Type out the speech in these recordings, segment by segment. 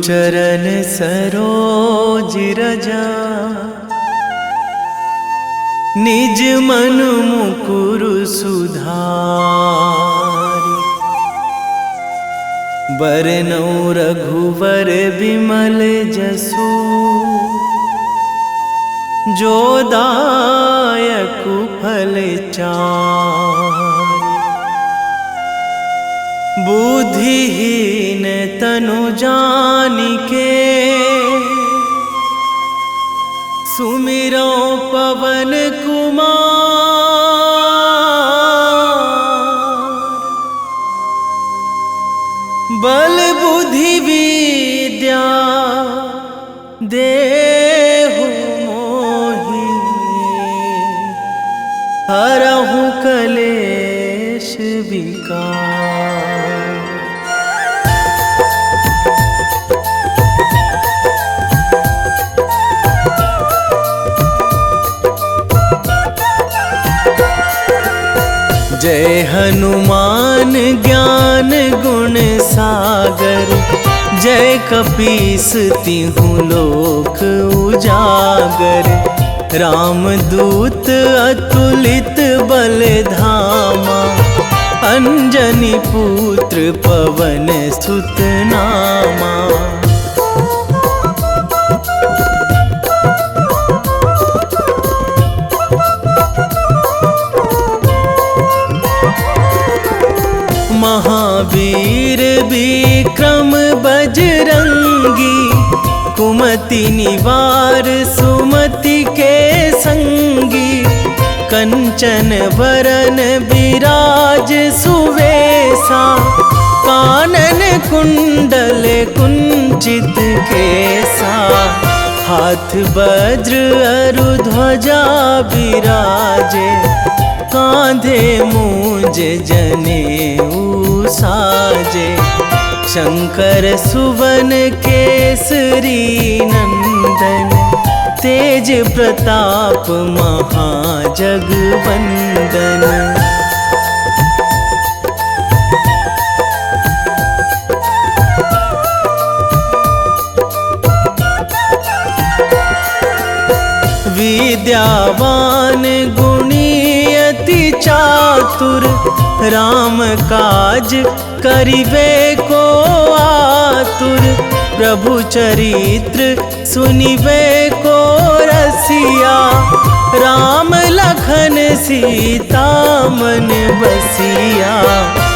चरण सरोज रजा, निज मन मुकुर सुधारि। बरनौ रघुवर बिमल जसु, जो दायक फल चारि। बुद्धिहीन तनु जानिके, सुमिरो पवन कुमार। बल बुद्धि विद्या देहु मोहि, हरहु कलेश विकार। जय हनुमान ज्ञान गुण सागर, जय कपीस तिहुँ लोक उजागर। रामदूत अतुलित बल धामा, अंजनी पुत्र पवन सुत नामा। महावीर विक्रम बजरंगी, कुमति निवार सुमति के संगी। कंचन वरन विराज सुवेशा, कानन कुंडल कुंचित केसा। हाथ वज्र अरु ध्वजा बिराजे, कांधे मूंज जनेऊ साजे। शंकर सुवन केसरी नंदन, तेज प्रताप महाजगवंदन। विद्यावान गुणी अति चातुर, राम काज करिबे को आतुर। प्रभु चरित्र सुनिबे को रसिया, राम लखन सीता मन बसिया।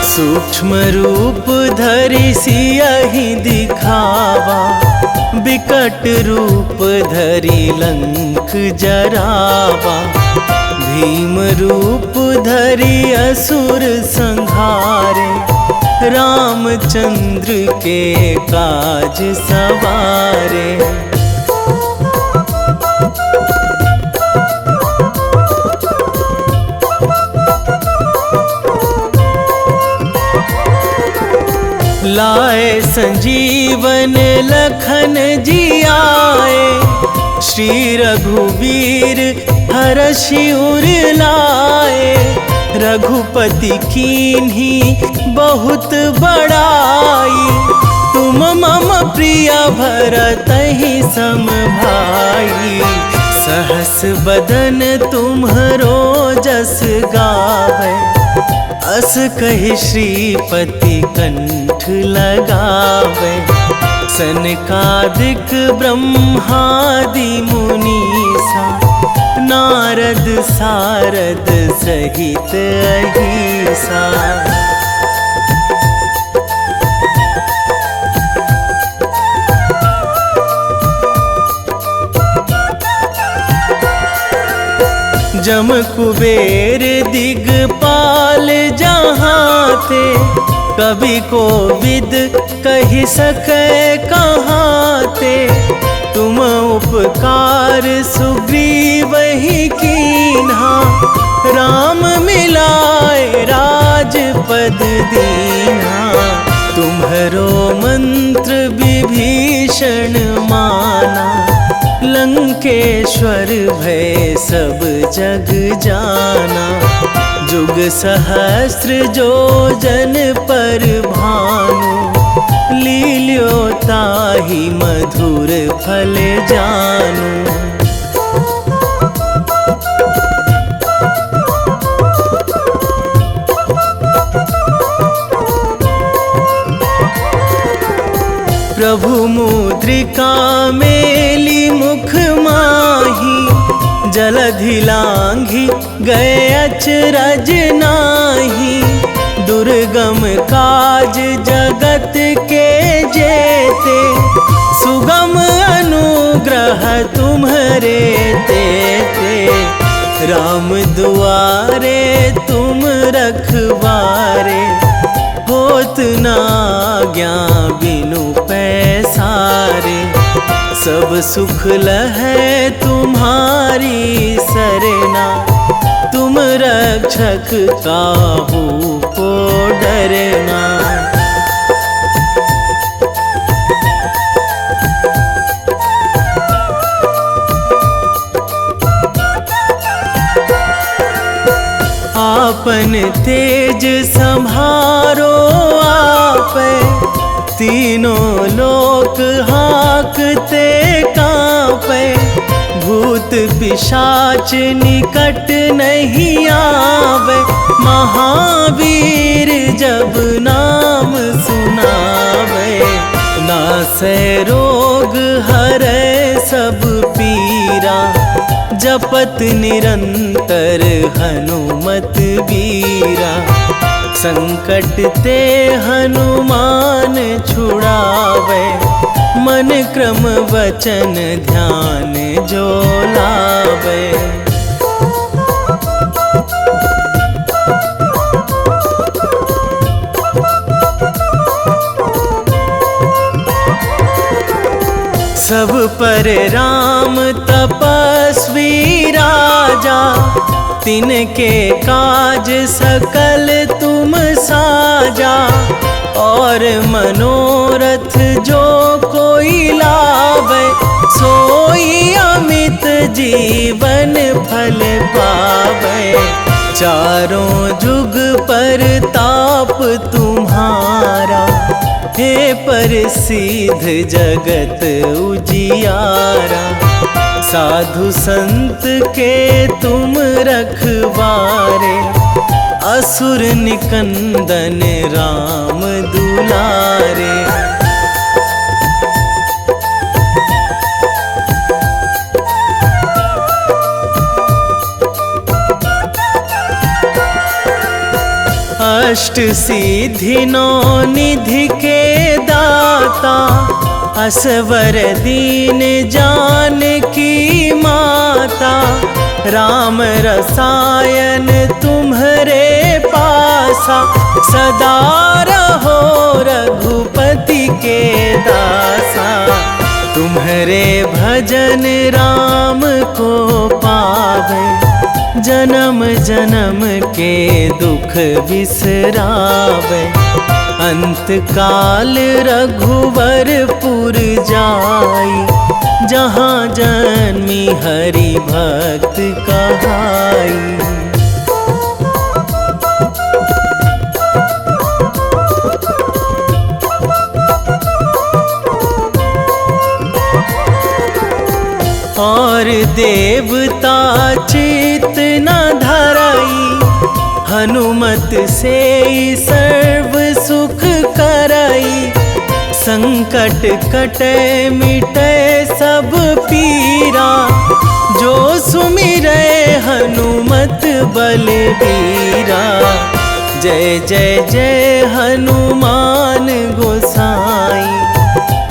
सूक्ष्म रूप धरि सियहि दिखावा, बिकट रूप धरि लंक जरावा। भीम रूप धरि असुर संहारे, रामचंद्र के काज सवारे। लाए संजीवन लखन जियाए, श्री रघुवीर हरषि उर लाए। रघुपति कीन्ही बहुत बड़ाई, तुम मम प्रिय भरतहि सम भाई। सहस बदन तुम्हरो जस गावै, अस कहि श्रीपति कंठ लगावै। सनकादिक ब्रह्मादि मुनीसा, नारद सारद सहित अहिसा। जम कुबेर दिगपाल जहाँ थे, कवि कोविद कहि सकै कहाँ ते। तुम उपकार सुग्रीवहि कीन्हा, राम मिलाए राजपद दीन्हा। तुम्हरो मंत्र विभीषण माना, लंकेश्वर भय सब जग जाना। जुग सहस्र जो जन पर भानु, लील्यो ताहि मधुर फल जानू। प्रभु मुद्रिका मेली मुख माही, जलधि लांघी गए अचरज नाही। दुर्गम काज जगत के जेते, सुगम अनुग्रह तुम्हरे तेते। राम दुआरे तुम रखवारे, होत ना आज्ञा बिनु पैसारे। सब सुख लहै तुम्हारी सरना, तुम रक्षक काहू को डरना। आपन तेज संभारो आपै, तीनों लोक हाकते कांपै। भूत पिशाच निकट नहीं आवे, महावीर जब नाम सुनावे। नासै रोग हरै सब पीरा, जपत निरंतर हनुमत बीरा। संकट ते हनुमान छुड़ावे, मन क्रम वचन ध्यान जो लावे। सब पर राम तपस्वी राजा, तिनके काज सकल तुम साजा। और मनोरथ जो कोई लावे, सोई अमित जीवन फल पावे। चारों जुग पर ताप तुम्हारा, हे प्रसिद्ध जगत उजियारा। साधु संत के तुम रखवारे, असुर निकंदन राम दुलारे। अष्ट सिद्धि नौ निधि के दाता, असवर दीन जानकी माता। राम रसायन तुम्हरे पासा, सदा रहो रघुपति के दासा। तुम्हरे भजन राम को पावे, जन्म जन्म के दुख बिसरावे। अंत काल रघुवरपुर जाई, जहाँ जन्मी हरि भक्त कहाई। और देवता चित न धराई, हनुमत से सर्व सुख कराई। संकट कटे मिटे सब पीरा, जो सुमिरै हनुमत बलबीरा। जय जय जय हनुमान गोसाई,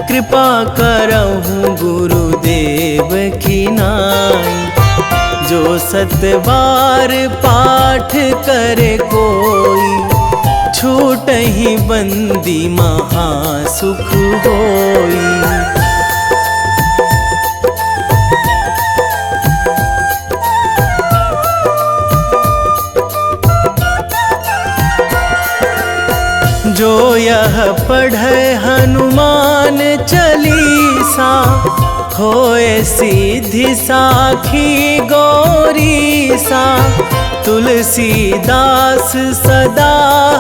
कृपा करहु गुरुदेव की नाई। जो सतबार पाठ करे कोई, छूटहि बंदी महासुख होई। जो यह पढ़े हनुमान चालीसा, होए सिद्धि साखी गौरीसा। तुलसीदास सदा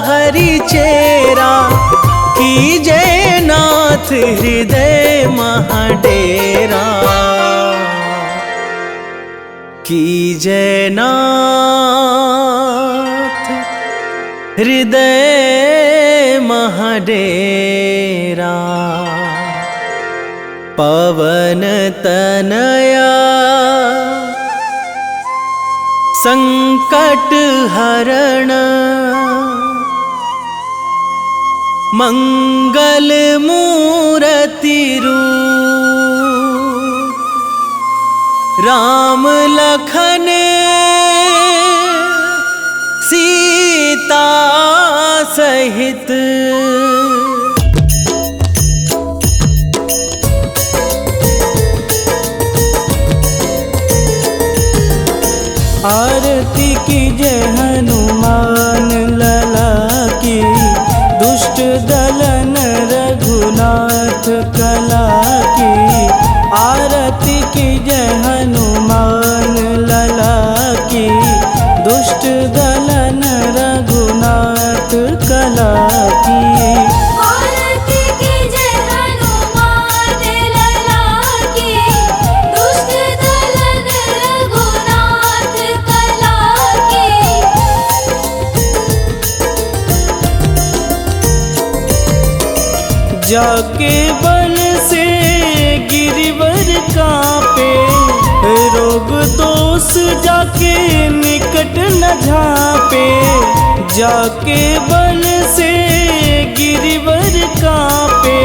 हरि चेरा, कीजे नाथ हृदय महाडेरा, कीजे नाथ हृदय महाडेरा। पवन तनया संकट हरण, मंगल मूर्ति रूप, राम लखन सीता सहित। आरती कीजे हनुमान लला की, दुष्ट दलन रघुनाथ कला की। आरती कीजे हनुमान लला की, दुष्ट दलन रघुनाथ कला की। आरती कीजे हनुमान लला की, दुष्ट दलन रघुनाथ कला की। जाके बल से गिरिवर कांपे, रोग दोष जाके निकट न झापे। जाके बल से गिरिवर कांपे,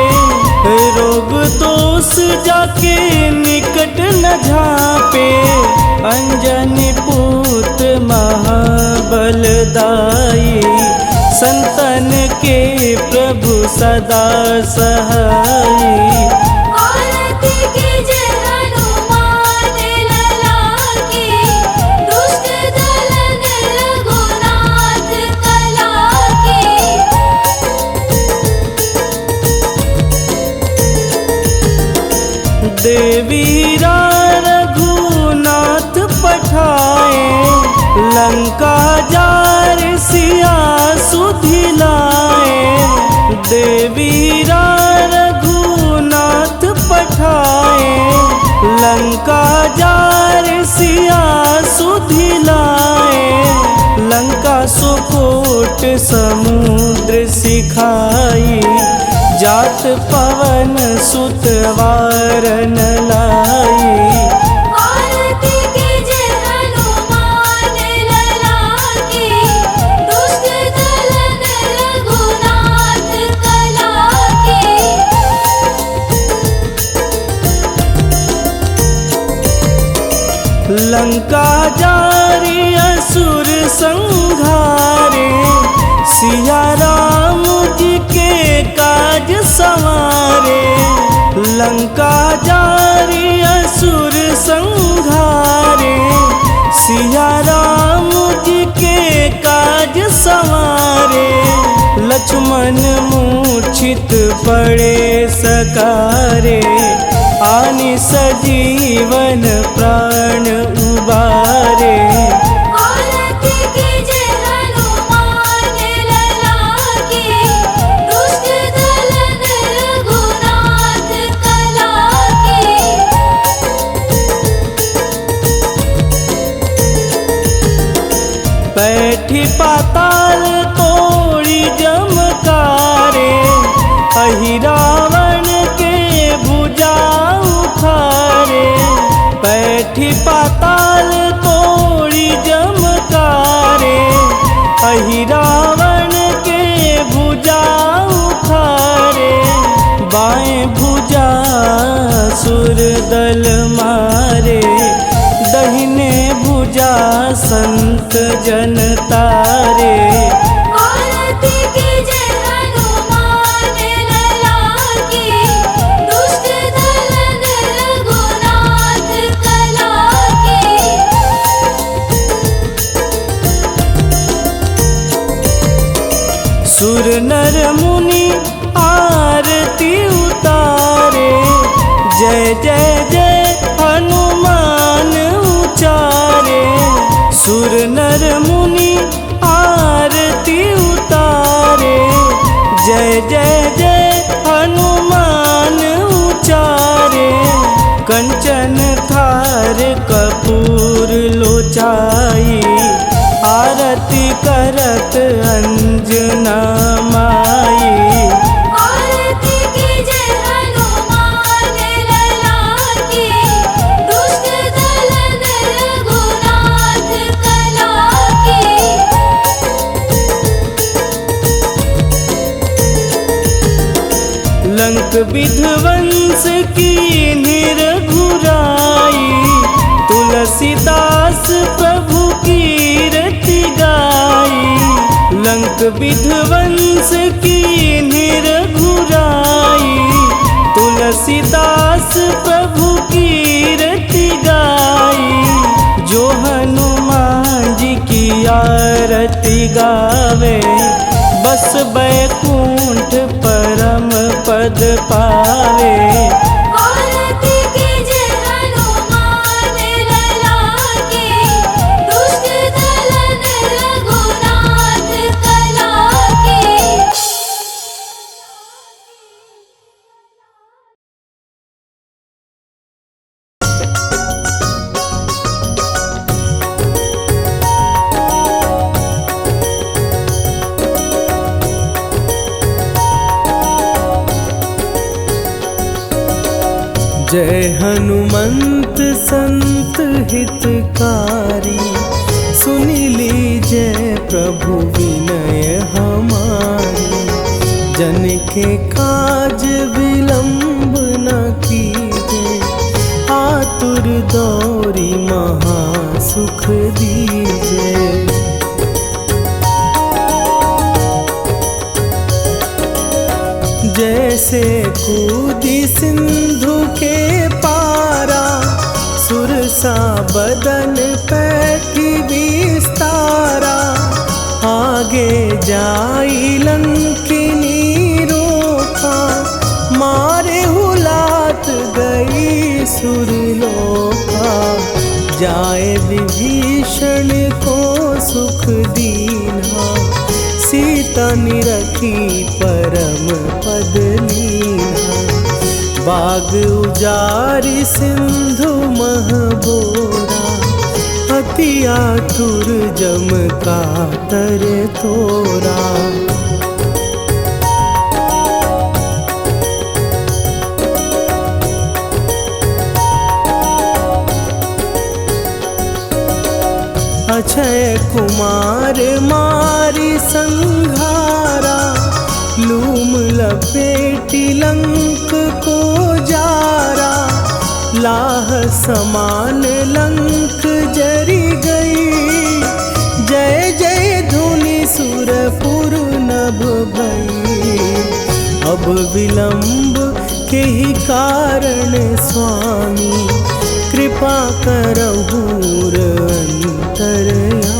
रोग दोष जाके निकट न झापे। अंजनी पूत महाबलदाई, संतन के प्रभु सदा सहाई। आरती कीजे हनुमान लला की, दुष्ट दलन रघुनाथ कला की। देवीरा रघुनाथ पठाए, लंका जार सिया सुधिलाए। देवीरा रघुनाथ पठाए, लंका जार सिया सुधिलाए। लंका सुकोट समुद्र सिखाई, जात पवन सुत वारन लाई। आरती कीजे हनुमान लला की, दुष्ट दलन रघुनाथ कला की। लंका जारी असुर संघारे, सिया राम जी के काज संवारे। लंका जारी असुर संघारे, सिया राम जी के काज संवारे। लक्ष्मण मूर्छित पड़े सकारे, आनि सजीवन प्राण उबारे। आरती कीजे हनुमान लला की, दुष्ट दलन रघुनाथ कला की। बैठी पाताल तोड़ी जमकारे, अहि रावण के भुजा उखारे। बैठी पाताल तोड़ी जमकारे, अहि रावण के भुजा उखारे। बाएं भुजा सुर दल मारे, दहिने भुजा संत जन तारे। आरती कीजे हनुमान लला की, दुष्ट दलन रघुनाथ कला की। सुर नर मुनि आरती उतारे, जय जय जय हनुमान उचारे। सुर नर मुनि आरती उतारे, जय जय जय हनुमान उचारे, कंचन थार कपूर लोचाई, आरती करत अंजना माई। आरती कीजे हनुमान लला की, दुष्ट दलन रघुनाथ कला की। लंक विध्वंस की निरघुराई, तुलसीदास प्रभु कीरति गाई। लंक विध्वंस की निरघुराई, तुलसीदास प्रभु कीरति गाई। जो हनुमान जी की आरती गावे, बस बैकुंठ परम पद पावे। आरती कीजे हनुमान लला की, दुष्ट दलन रघुनाथ कला की। जय हनुमंत संत हितकारी, सुनि लीजय प्रभु विनय हमारी। जन के काज विलंब न कीजे, आतुर दौरी महा सुख दीजे। जैसे कूदी सिंधु के पारा, सुरसा बदन पैठी विस्तारा। आगे जाई लंकिनी रोका, मारे हुलात गई सुरलोका। जाए विभीषण को सुख दीना, सीता निरखी परम पद लीना। बाग उजारि सिंधु महबोरा, अति आतुर जम कातर तोरा। अक्षय कुमार मारी संघारा, लूम लपेटी लंक को जारा। लाह समान लंक जरी गई, जय जय धुनि सुरपुर नभ भई। अब विलंब के ही कारण स्वामी, कृपा करहु अंतरयामी।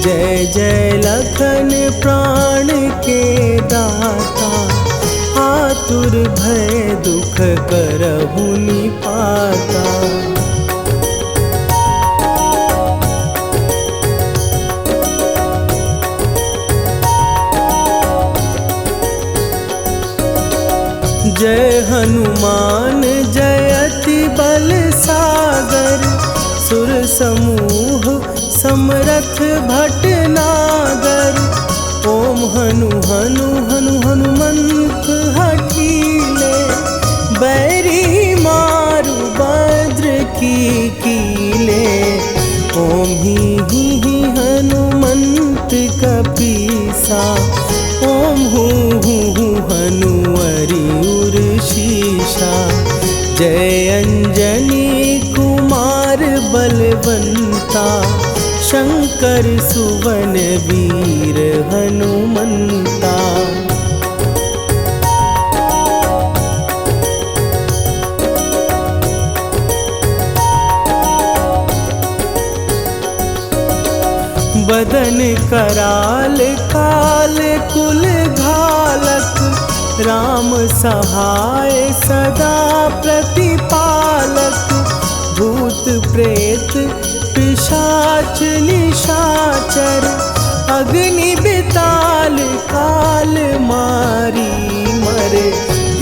जय जय लखन प्राण के दाता, आतुर भय दुख करहु निपाता। जय हनुमान जयति बल सागर, सुर समूह समरथ भटनागर। ओम हनु हनु हनु हनुमंत हठीले, बैरी मारु भद्र की कीले। ओम ही हनुमंत कपीसा, ओम हूँ हनुमरि उर्शीषा। जय अंजनी कुमार बलवंता, शंकर सुवन वीर हनुमंता। बदन कराल काल कुल घालक, राम सहाय सदा प्रतिपालक। भूत प्रेत पिशाच निशाचर, अग्नि बिताल काल मारी मरे,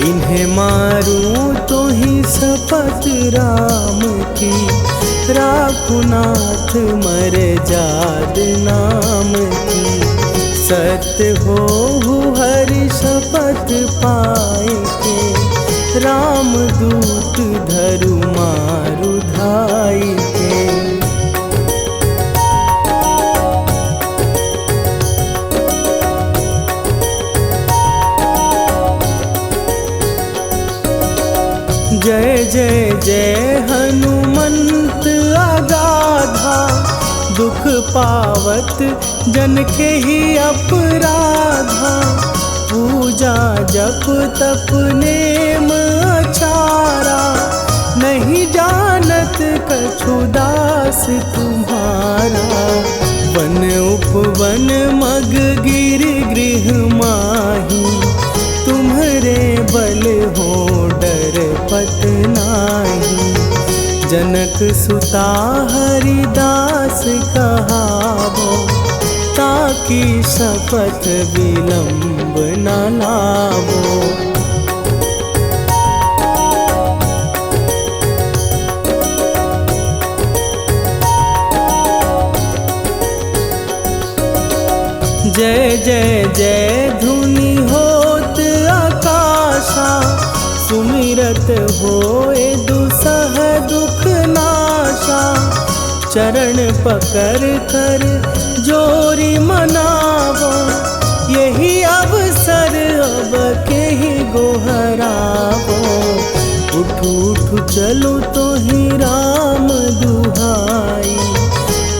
इन्हें मारूं तो ही शपथ राम की, राखुनाथ मरे जाद नाम की। सत्य हो हरि शपथ पाए के, राम दूत धरु मारु धाई के। जय जय जय हनुमंत अगाधा, दुख पावत जन के ही अपराधा। पूजा जप तप नेम अचारा, नहीं जानत कछु दास तुम्हारा। वन उपवन मग गिर गृह माही, तुम्हारे बल हो डर पत नाही। जनक सुता हरिदास कहावो, ताकि शपथ विलंब न लावो। जय जय जय धुनि होत आकाशा, सुमिरत होए दुसह दुख नाशा। चरण पकड़ कर जोरी मनावो, यही अवसर अब के ही गोहरावो। उठू उठू चलो तो ही राम दुहाई,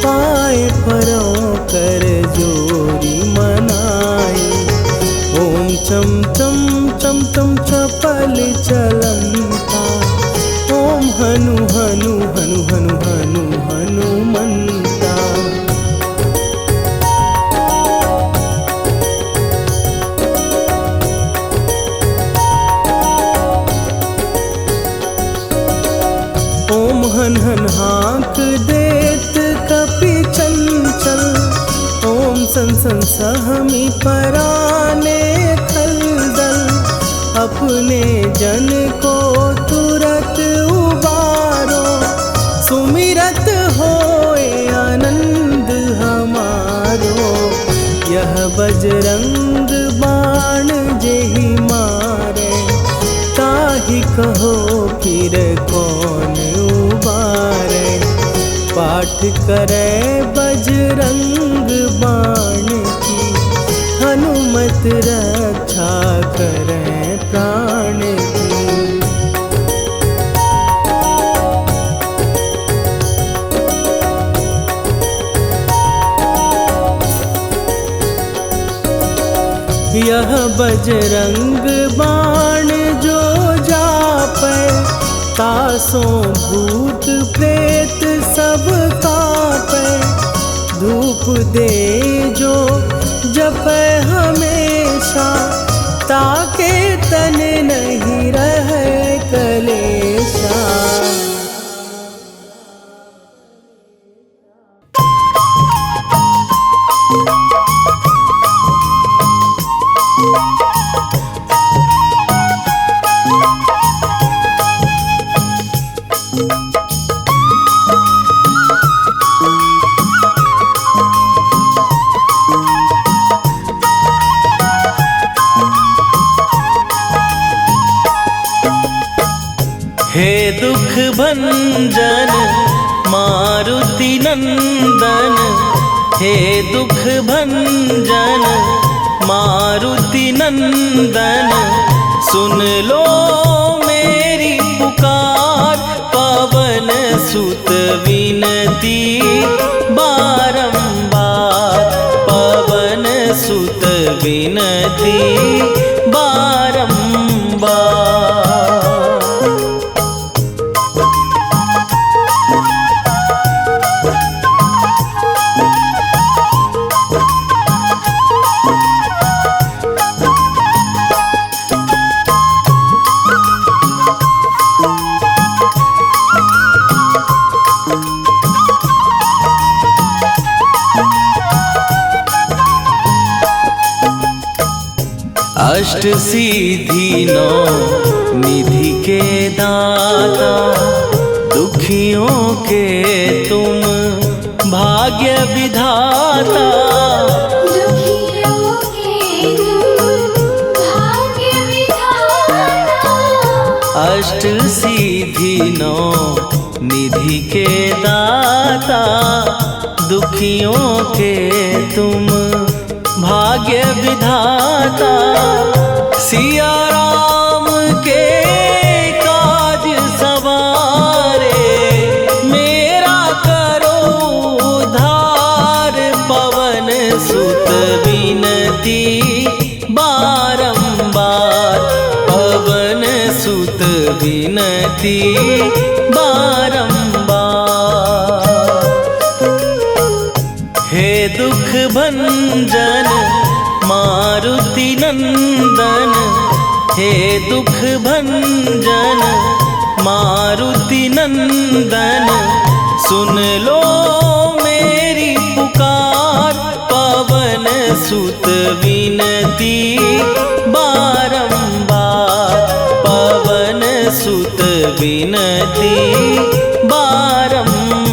पाए परों कर जोरी मनाई। ओम चम चम चम चम चपल चलंता, ओम हनु हनु हनु हनु हनु हनुमंता। ओम हन हन हाँक देत कपि चंचल, ओम सन सन सहमी पराने खलदल। अपने जन को तुरत उबारो, सुमिरत होए आनंद हमारो। यह बजरंग बाण जेहि मारे, ताहि कहो फिर कौन उबारे। पाठ करे बजरंग बाण की, हनुमत रक्षा करे प्राण की। यह बजरंग बाण जो जापै, तासों भूत प्रेत सब कापै। धूप दे जो जपै हमेशा, ताके तन नहीं रहे कलेशा। हे दुख भंजन मारुति नंदन, हे दुख भंजन मारुति नंदन। सुन लो मेरी पुकार, पवन सुत विनती बारंबार। पवन सुत विनती बारंबार। अष्ट सिद्धि नौ निधि के दाता, दुखियों के तुम भाग्य विधाता। दुखियों के तुम भाग्य विधाता। अष्ट सिद्धि नौ निधि के दाता, दुखियों के तुम भाग्य विधाता। सिया राम के काज सवारे, मेरा करो उद्धार। पवन सुत विनती बारंबार, पवन सुत विनती बारंबार। हे दुख भंजन मारुति नंदन, हे दुख भंजन मारुति नंदन। सुन लो मेरी पुकार, पवन सुत विनती बारंबार, पवन सुत विनती बारंबार।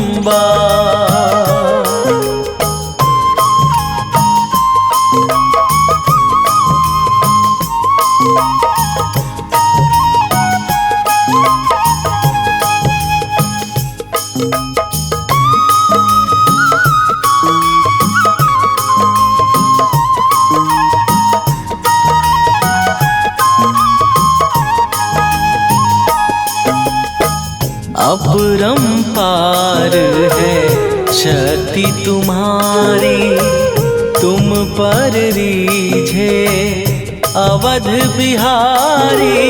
अपरंपार है शक्ति तुम्हारी, तुम पर रीझे अवध बिहारी।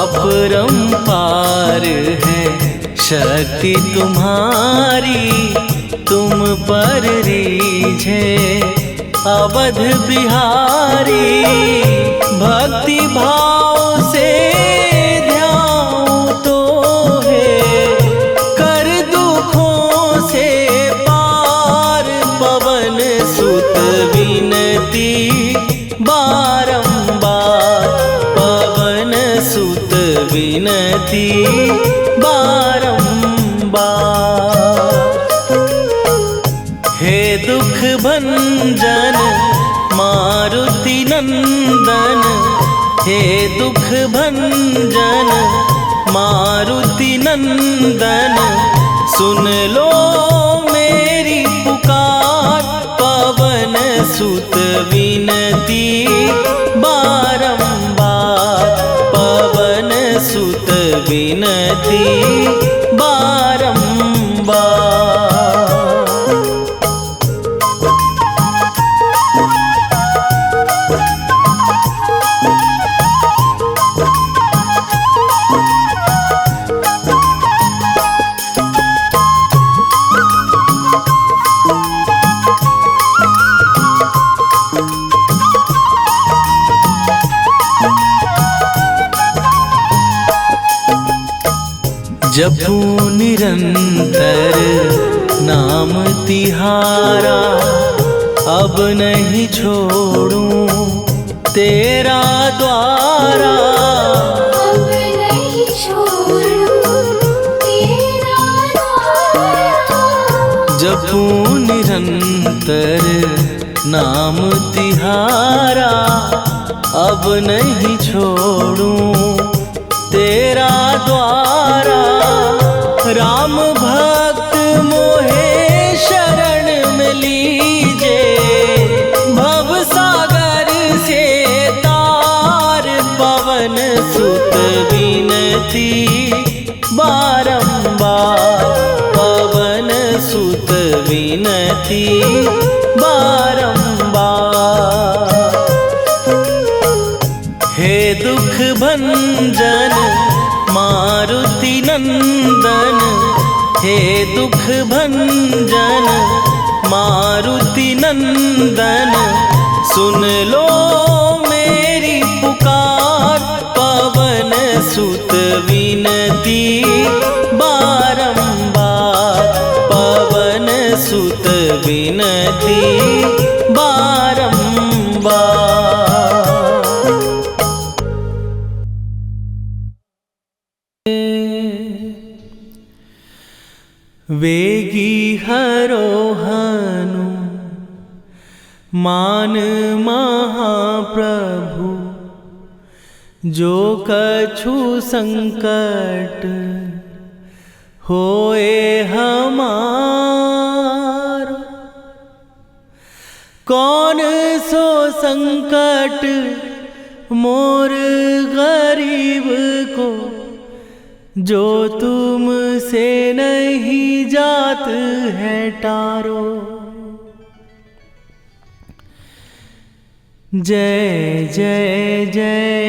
अपरंपार है शक्ति तुम्हारी, तुम पर रीझे अवध बिहारी। भक्ति भाव से ध्यान तो है, कर दुखों से पार। पवन सुत विनती बारंबार, पवन सुत विनती बारंबार। हे दुख भंजन मारुति नंदन, हे दुख भंजन मारुति नंदन। सुन लो मेरी पुकार, पवन सुत विनती बारंबार, पवन सुत विनती बारंबार। जपू निरंतर नाम तिहारा, अब नहीं छोड़ूं तेरा द्वारा। अब नहीं छोड़ूं तेरा द्वारा। जपू निरंतर नाम तिहारा, अब नहीं छोड़ूं तेरा द्वारा। राम भक्त मोहे शरण में लीजे, भव सागर से तार। पवन सुत विनती बारंबार, पवन सुत विनती बारंबार। हे दुख भंजन मारुति नंदन, हे दुख भंजन मारुति नंदन। सुन लो मेरी पुकार, पवन सुत विनती बारंबार, पवन वेगी हरोहनु मान महाप्रभु, जो कछु संकट होए हमारो। कौन सो संकट मोर गरीब को, जो तुमसे नहीं जात है टारो। जय जय जय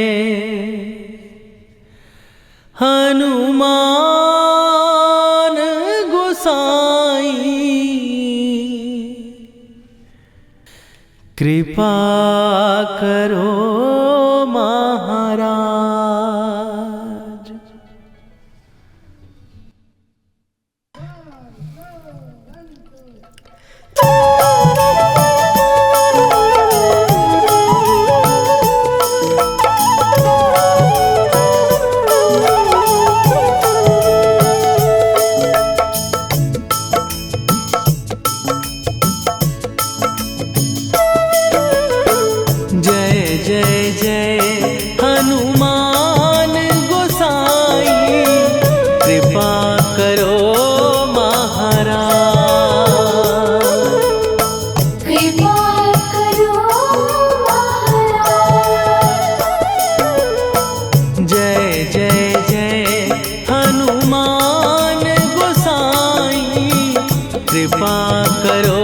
हनुमान गोसाई, कृपा करो महाराज। कृपा करो महाराज, कृपा करो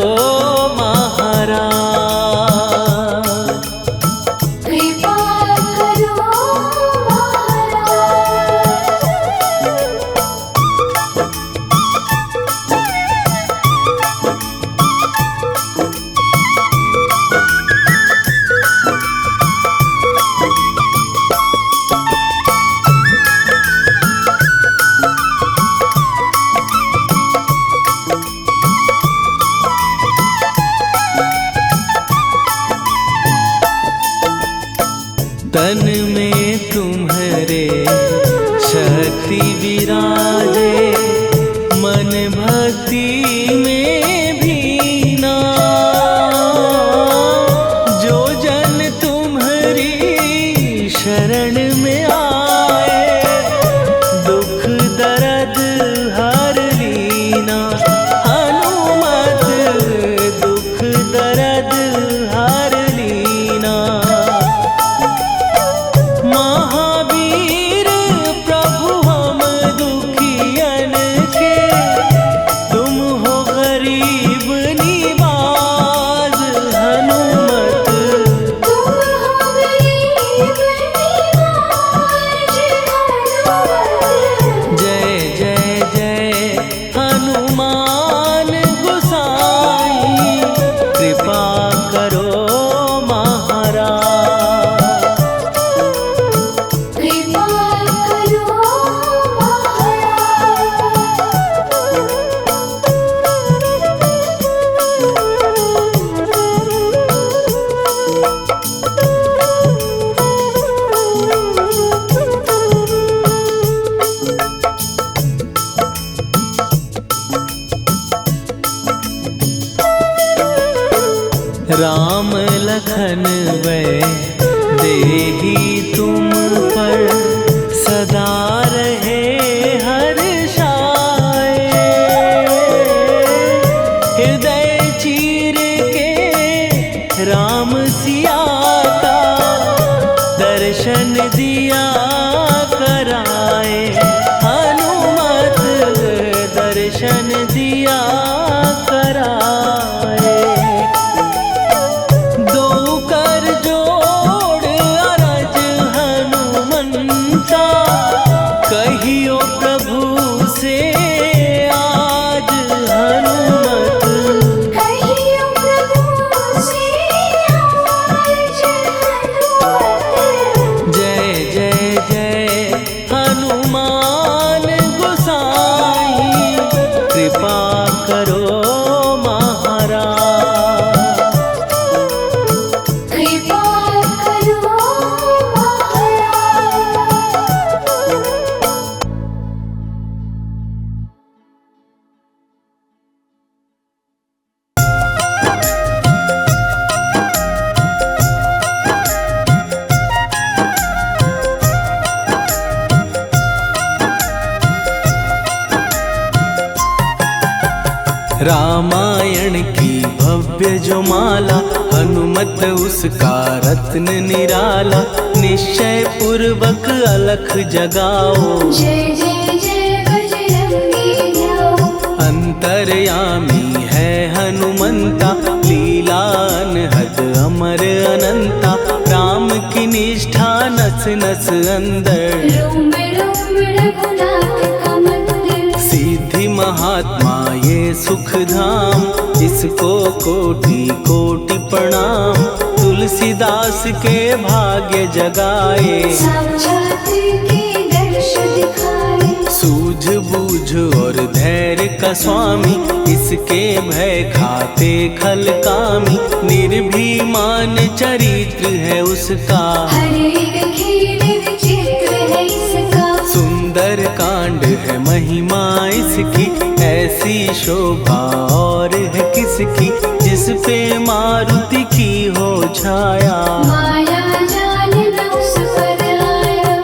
तन में तुम्हारे शक्ति विराजे, मन भक्ति में भीना। जो जन तुम्हारी शरण में आए, दुख दर्द हर लीना। हनुमत दुख दर्द हर लीना। महावीर प्रभु हम दुखियन के, तुम हो गरीब निवाज। हनुमत तुम हो गरीब निवाज। जय जय जय हनुमान गोसाई, कृपा करो महाराज। कृपा करो राम लखन वै देही तुम पर, सदा रहे हर्षाए। हृदय चीर के राम सिया का, दर्शन दिया कराए। हनुमत दर्शन दिया कराए। दो कर जोड़ अरज हनुमंता, कही रामायण की भव्य जो माला, हनुमत उसका रत्न निराला। निश्चय पूर्वक अलख जगाओ, जय जय जय बजरंगी ध्याओ। अंतर्यामी है हनुमंता, लीला अनहद अमर अनंता। राम की निष्ठा नस नस अंदर, रोम रोम रघुनाथ का मंदिर। सिद्धि महात्मा ये सुख धाम, इसको कोटि कोटि प्रणाम। तुलसीदास के भाग्य जगाए, साक्षात के दर्श दिखाए। सूझ बूझ और धैर्य का स्वामी, इसके भय खाते खल कामी। निर्भीमान चरित्र है उसका, हर एक खेल विचित्र है इसका। सुंदर कांड है महिमा इसकी। ऐसी शोभा और है किसकी, जिस पे मारुति की हो छाया। माया जाल न उस पर आया।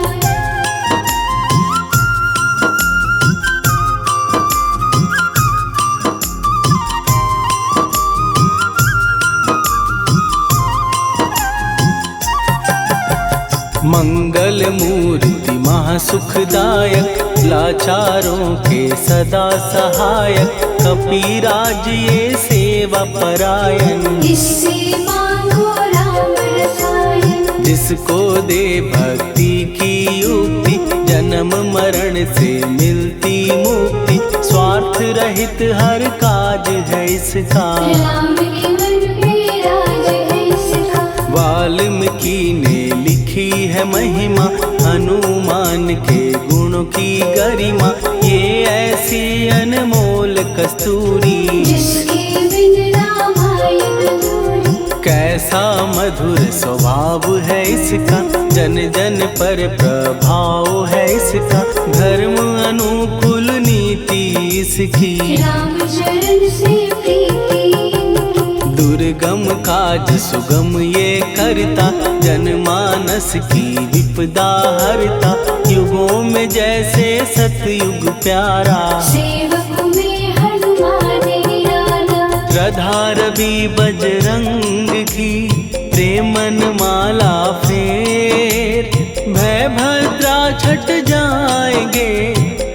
मंगल मूर्ति महासुखदायक, लाचारों के सदा सहायक। कपीराज ये सेवा परायण, इससे मांगो राम रसायन। जिसको दे भक्ति की युक्ति, जन्म मरण से मिलती मुक्ति। स्वार्थ रहित हर काज है इसका, राम के मन पे राज है इसका। वाल्मीकि ने लिखी है महिमा, हनुमान के गुणों की गरिमा। ये ऐसी अनमोल कस्तूरी, जिसके बिन रामायण अधूरी। कैसा मधुर स्वभाव है इसका, जन जन पर प्रभाव है इसका। धर्म अनुकूल नीति इसकी, राम चरण से प्रीति इनकी। दुर्गम काज सुगम ये करता, जनमानस की विपदा हरता। युगों में जैसे सतयुग प्यारा, सेवक में हनुमान निराला। श्रद्धा रवि बजरंग की, प्रेमन माला फेर। भय भद्रा छट जाएंगे,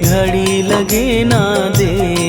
घड़ी लगे ना देर।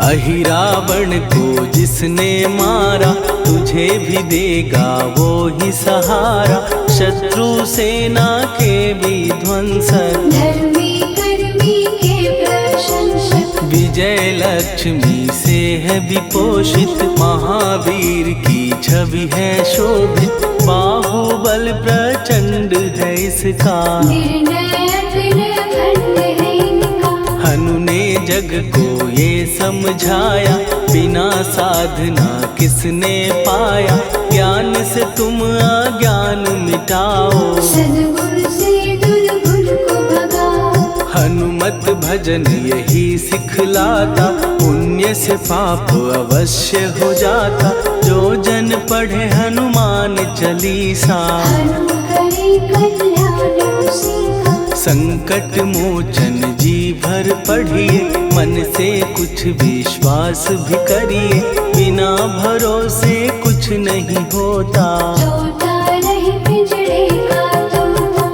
अहिरावण को जिसने मारा, तुझे भी देगा वो ही सहारा। शत्रु सेना के विध्वंसक, धर्मी कर्मी के प्रशंसक। विजय लक्ष्मी से है विपोषित। महावीर की छवि है शोभित, बाहुबल प्रचंड है इसका। निर्णय अखंड है इनका। हनु ने जग को ये समझाया, बिना साधना किसने पाया। ज्ञान से तुम अज्ञान मिटाओ, सद्गुण से दुर्गुण को भगाओ। हनुमत भजन यही सिखलाता, पुण्य से पाप अवश्य हो जाता। जो जन पढ़े हनुमान चालीसा, हनु करे कल्याण उसी का। संकट मोचन जी भर पढ़िए, मन से कुछ विश्वास भी करिए। बिना भरोसे कुछ नहीं होता, तोता रहे पिंजड़े का तोता।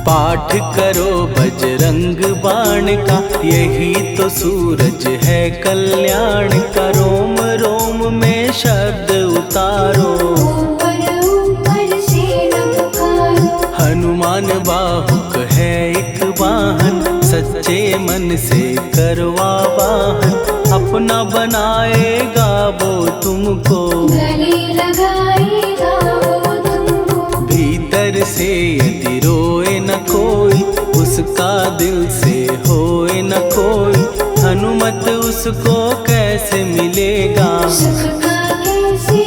पाठ करो बजरंग बाण का, यही तो सूरज है कल्याण का। रोम रोम में शब्द उतारो, ऊपर ऊपर से न पुकारो। हनुमान बाहुक है एक वाहन, सच्चे मन से करवा वाहन। अपना बनाएगा वो तुमको, गले लगाएगा वो तुमको। भीतर से यदि रोए न कोई, उसका दिल से होए न कोई। हनुमत उसको कैसे मिलेगा, सुख का कैसे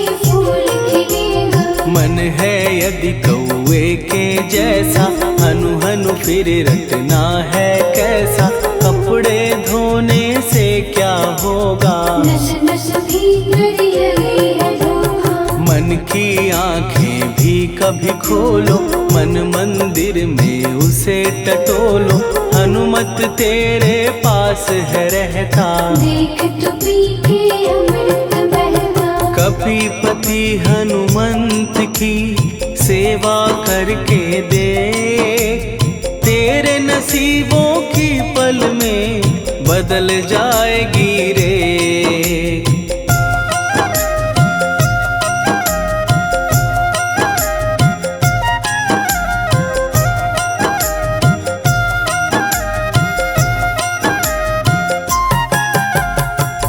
फिर रटना है कैसा, कपड़े धोने से क्या होगा। नस नस भीतर यही है धोखा। मन की आंखें भी कभी खोलो, मन मंदिर में उसे टटोलो। हनुमत तेरे पास है रहता, देख तो पी के अमृत बहता। कपीपति हनुमंत की सेवा करके देख, तेरे नसीबों की पल में बदल जाएगी रे।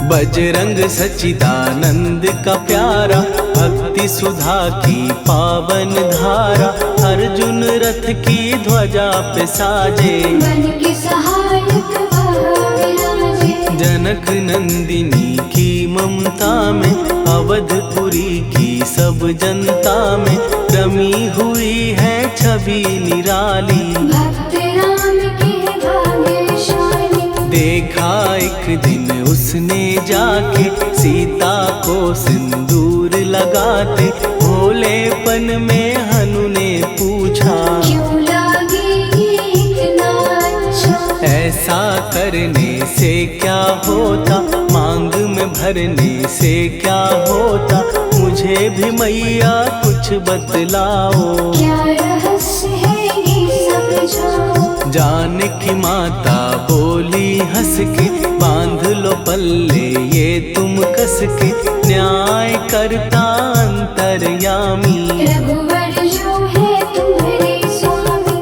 बजरंग सच्चिदानंद का प्यारा, भक्ति सुधा की पावन धारा। अर्जुन रथ की ध्वजा पे साजे, बन के सहायक वह विराजे। जनक नंदिनी की ममता में, अवधपुरी की सब जनता में रमी हुई है छवि निराली। भक्त राम के भाग्यशाली। देखा एक दिन उसने जाके सीता को सिंदूर लगाते, भोलेपन में हनु ने पूछा, क्यों लागे ये इतना अच्छा। ऐसा करने से क्या होता, मांग में भरने से क्या होता। मुझे भी मैया कुछ बतलाओ, क्या रहस्य है ये समझाओ। जानकी माता बोली हंस के, बांध लो पल्ले ये तुम कस के। न्याय करता अंतर्यामी, रघुवर जो है तुम्हारे स्वामी।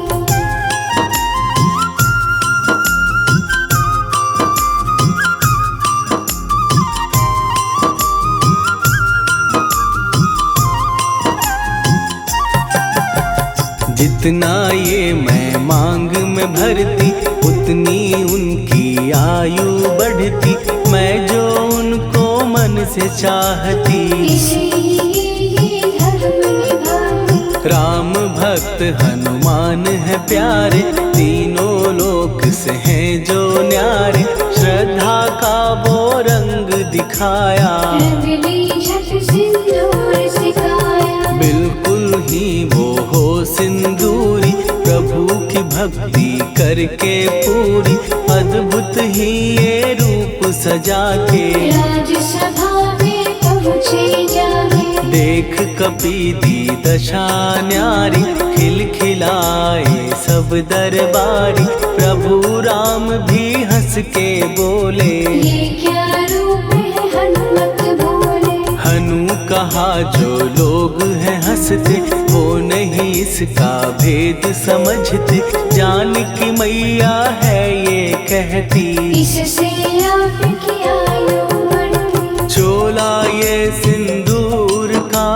जितना ये मैं मांग में भरती, उतनी उनकी आयु बढ़ती। मैं जो उनको मन से चाहती, इसीलिए धर्म निभाती। राम भक्त हनुमान है प्यारे, तीनों लोक से हैं जो न्यारे। श्रद्धा का वो रंग दिखाया, रंग ली झट सिंदूर सिखाया। बिल्कुल ही वो हो सिंदूरी, प्रभु की भक्ति करके पूरी। अद्भुत ही ये रूप सजा के, राजसभा में पहुँचे जाके। देख कपी दी दशा न्यारी, खिलखिलाए सब दरबारी। प्रभु राम भी हंस के बोले, ये क्या रूप है हनुमत बोले। हनु कहा जो लोग हैं हंसते, वो नहीं इसका भेद समझते। जानकी मैया है ये कहती, इससे आपकी आयु बढ़ती। चोला ये सिंदूर का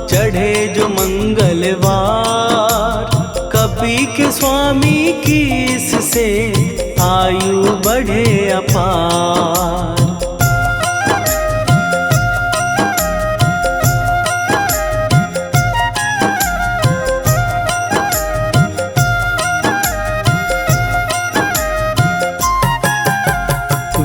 चढ़े जो मंगलवार, कपी के स्वामी की इससे आयु बढ़े अपार।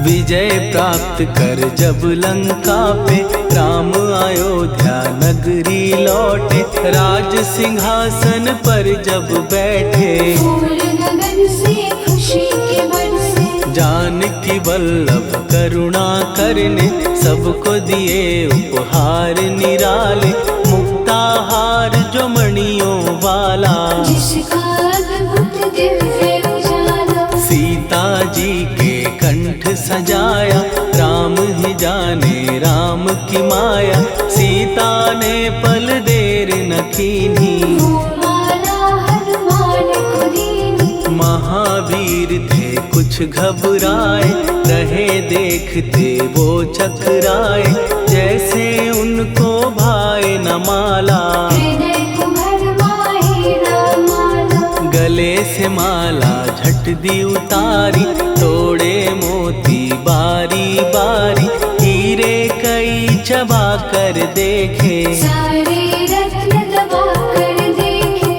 विजय प्राप्त कर जब लंका पे, राम अयोध्या नगरी लौटे। राज सिंहासन पर जब बैठे, फूल गगन से खुशी के बरसे। जानकी वल्लभ करुणा करने, सबको दिए उपहार निराले। मुक्ताहार जो मणियों वाला, जिसका अद्भुत दिव्य उजाला। सीता जी के कंठ सजाया, राम ही जाने राम की माया। सीता ने पल देर न कीन्ही, वो माला हनुमान को दीनी। महावीर थे कुछ घबराए, रहे देखते वो चकराए। जैसे उनको भाए न माला, हृदय को भरमाए रामाला। गले से माला झट दी उतारी, तोड़े मोती बारी बारी। हीरे कई चबा कर देखे, सारे रत्न दबा कर देखे।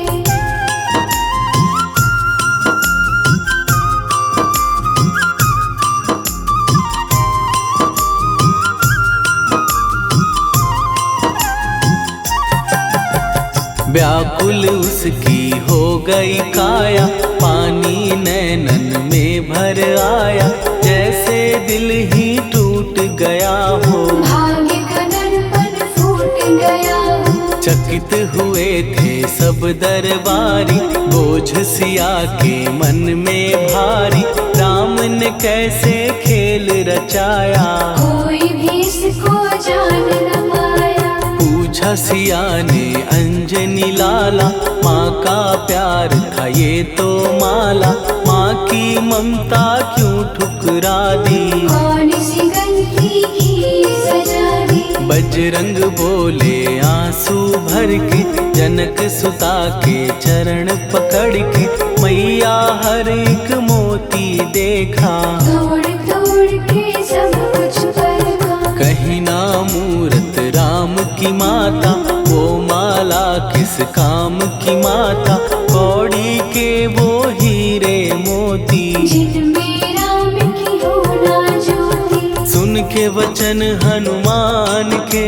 व्याकुल उसकी हो गई काया, पानी नैनन में भर आया, जैसे दिल ही टूट गया हो। भाग्य का दर्पण फूट गया हो। चकित हुए थे सब दरबारी, बोझ सिया के मन में भारी, राम ने कैसे खेल रचाया, कोई भी इसको जान न पाया। पूछा सिया ने अंजनी लाला, माँ का प्यार था ये तो माला, माँ की ममता क्यों ठुकरा दी, कौन सी गलती की सजा दी। बजरंग बोले आंसू भर के, जनक सुता के चरण पकड़ के, मैया हर एक मोती देखा, तोड़ तोड़ के सब कुछ परखा। कहीं ना मूरत राम की माता, वो माला किस काम की माता, कौड़ी के वो हीरे मोती, जिनमें राम की होना ज्योति। सुन के वचन हनुमान के,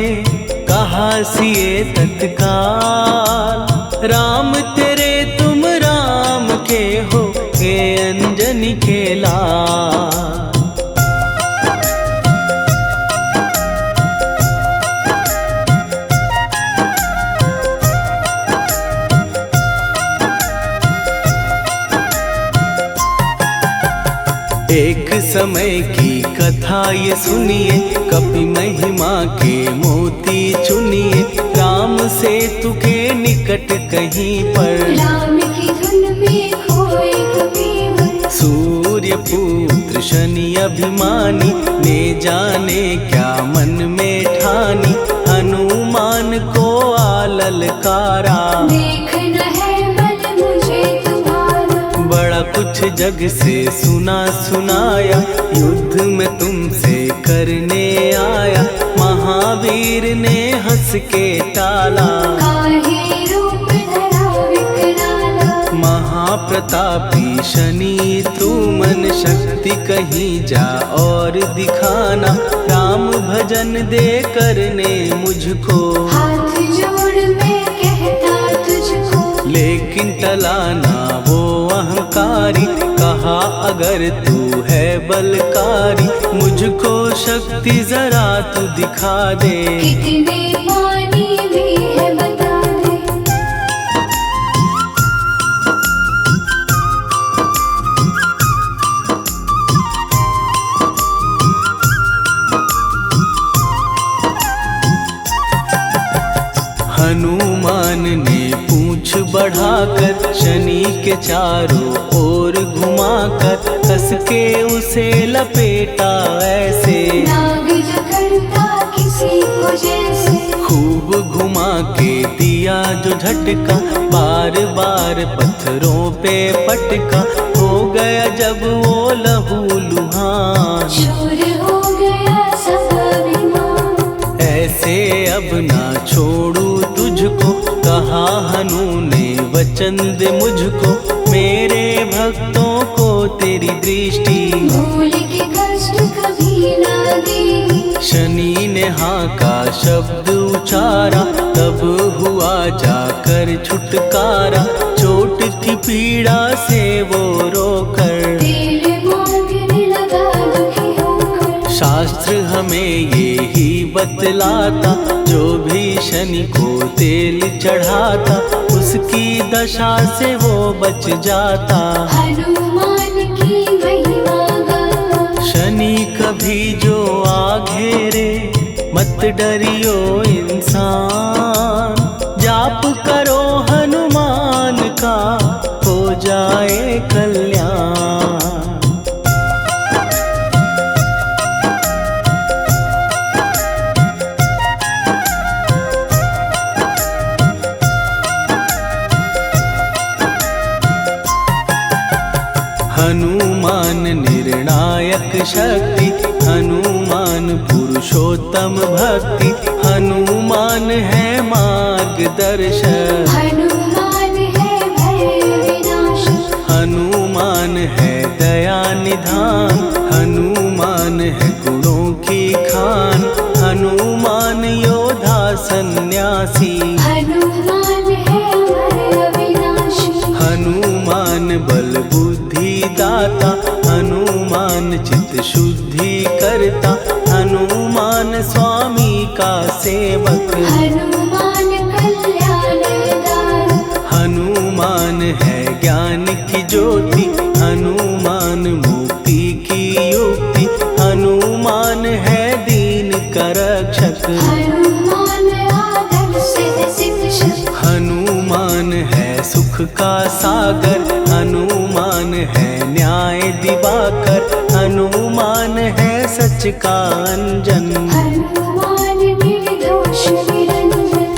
कहा सिए तत्काल, राम तेरे तुम राम के हो, हे अंजनी के लाल। एक समय की कथा ये सुनिए, कपि महिमा के मोती चुनिए, राम सेतु के निकट कहीं पर, राम की धुन में खोए कबीर। सूर्य पुत्र शनि अभिमानी, ने जाने क्या मन में ठानी, हनुमान को आललकारा, देखना है बल मुझे तुम्हारा। बड़ा कुछ जग से सुना सुनाया, युद्ध में तुमसे करने आया, महावीर ने हंस के टाला, काहे रूप धरा विकराला। महाप्रतापी शनि तू मन शक्ति कहीं जा और दिखाना, राम भजन दे करने मुझको, हाथ जोड़ मैं कहता तुझको। लेकिन टला ना वो अहंकारी, कहा अगर तू है बलकारी, मुझको शक्ति जरा तू दिखा दे, कितने पानी भी है बता दे। हनुमान ने पूंछ बढ़ाकर, शनि के चारों ओर घुमाकर, कस के उसे लपेटा ऐसे, नाग जो करता किसी को जैसे। खूब घुमा के दिया जो झटका, बार बार पत्थरों पे पटका, हो गया जब वो लहू लुहान, शूर हो गया सब अभिमान। ऐसे अब ना छोड़ू तुझको, कहा हनु ने वचन दे मुझको, मेरे भक्तों को तेरी दृष्टि, भूल के कष्ट कभी ना देगी। शनि ने हाँ का शब्द उचारा, तब हुआ जाकर छुटकारा, चोट की पीड़ा से वो रोकर, तेल मांगने लगा दुखी होकर। शास्त्र हमें ये ही बतलाता, जो भी शनि को तेल चढ़ाता, उसकी दशा से वो बच जाता, हनुमान की महिमा गाता। शनि कभी जो आ घेरे, मत डरियो इंसान, जाप करो हनुमान का, हो जाए कल्याण। हनुमान निर्णायक शक्ति, हनुमान पुरुषोत्तम भक्ति, हनुमान है मार्गदर्शक, हनुमान है भय विनाशक। हनुमान है दया निधान, हनुमान है गुणों की खान, हनुमान योद्धा सन्यासी, हनुमान है बुद्धि दाता, हनुमान चित्त शुद्धि करता, हनुमान स्वामी का सेवक। हनुमान कल्याणदायक, हनुमान है ज्ञान की ज्योति, हनुमान मुक्ति की युक्ति, हनुमान है दीन का रक्षक। हनुमान आदर्श है शिक्षक, हनुमान है सुख का सागर, हनुमान है न्याय दिवाकर, हनुमान है सच का अंजन। हनुमान निर्दोष निरंजन,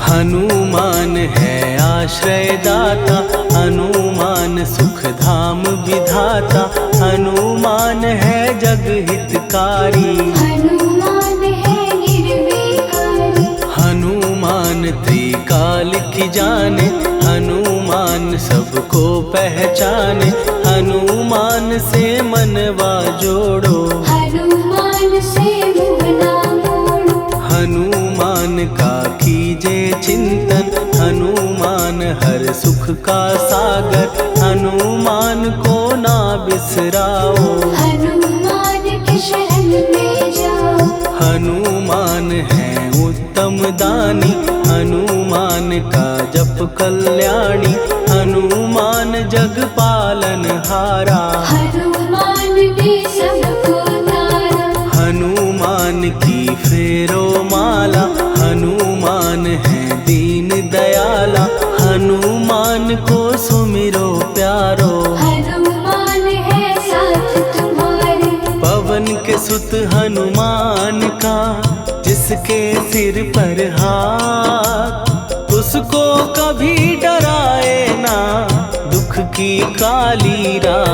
हनुमान है आश्रय दाता, हनुमान सुख धाम विधाता, हनुमान है जग हितकारी। हनुमान है निर्विकारी, हनुमान त्रिकाल की जाने, हनुमान सबको पहचाने, हनुमान से मनवा जोड़ो। हनुमान से मुँह ना मोड़ो, हनुमान का कीजे चिंतन, हनुमान हर सुख का सागर, हनुमान को ना बिसराओ। हनुमान की शरण में जाओ। हनुमान है उत्तम दानी, हनुमान का जप कल्याणी, हनुमान जग पालन हारा। हनुमान ने सबको तारा, हनुमान की फेरो माला, हनुमान है दीन दयाला, हनुमान को सुमिरो प्यारो। हनुमान है साथ तुम्हारे, पवन के सुत हनुमान का, जिसके सिर पर हाथ, उसको कभी डराए ना दुख की काली रात।